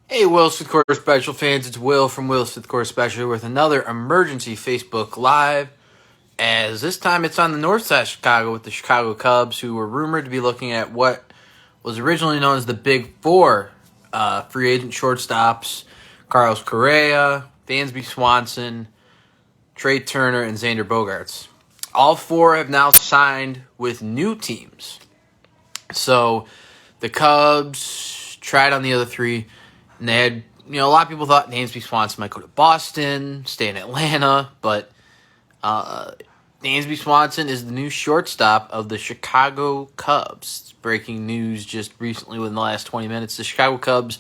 Hey, Will's Fifth Quarter Special fans, it's Will from Will's Fifth Quarter Special with another emergency Facebook Live. As this time it's on the north side of Chicago with the Chicago Cubs, who were rumored to be looking at what was originally known as the Big Four free agent shortstops: Carlos Correa, Dansby, Swanson, Trey Turner, and Xander Bogaerts. All four have now signed with new teams. So the Cubs tried on the other three. And they had, a lot of people thought Dansby Swanson might go to Boston, stay in Atlanta, but Dansby Swanson is the new shortstop of the Chicago Cubs. Breaking news just recently within the last 20 minutes. The Chicago Cubs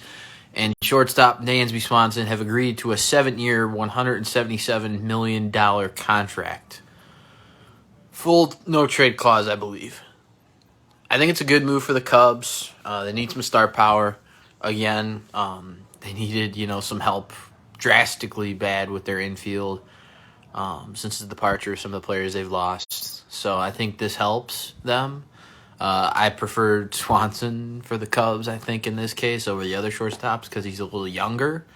and shortstop Dansby Swanson have agreed to a 7-year, $177 million contract. Full no-trade clause, I believe. I think it's a good move for the Cubs. They need some star power. Again, they needed, some help drastically bad with their infield since the departure of some of the players they've lost. So I think this helps them. I preferred Swanson for the Cubs, I think, in this case over the other shortstops because he's a little younger.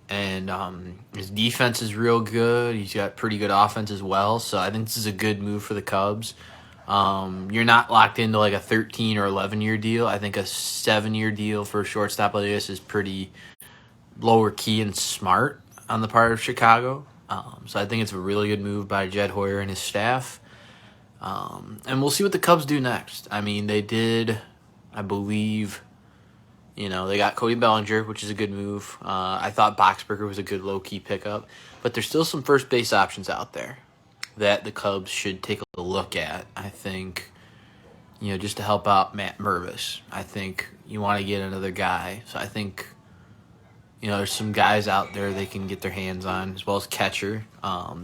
And his defense is real good. He's got pretty good offense as well. So I think this is a good move for the Cubs. You're not locked into like a 13 or 11-year deal. I think a 7-year deal for a shortstop like this is pretty lower key and smart on the part of Chicago. So I think it's a really good move by Jed Hoyer and his staff. And we'll see what the Cubs do next. I mean, they did, I believe, they got Cody Bellinger, which is a good move. I thought Boxberger was a good low-key pickup. But there's still some first base options out there that the Cubs should take a look at. I think, just to help out Matt Mervis. I think you want to get another guy. So I think, there's some guys out there they can get their hands on, as well as catcher.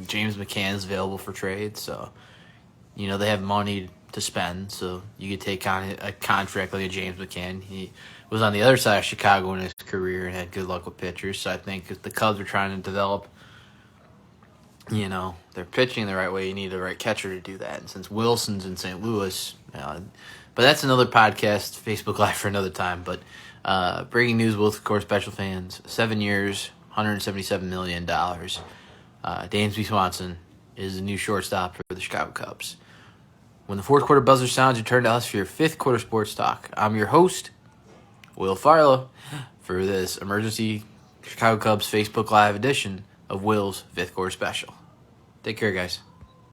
James McCann is available for trade. So, they have money to spend. So you could take on a contract like a James McCann. He was on the other side of Chicago in his career and had good luck with pitchers. So I think if the Cubs are trying to develop they're pitching the right way, you need the right catcher to do that. And since Wilson's in St. Louis, but that's another podcast, Facebook Live for another time. But breaking news with Core Special fans, 7 years, $177 million. Dansby Swanson is the new shortstop for the Chicago Cubs. When the fourth quarter buzzer sounds, you turn to us for your fifth quarter sports talk. I'm your host, Will Farlow, for this emergency Chicago Cubs Facebook Live edition of Will's Fifth Quarter Special. Take care, guys.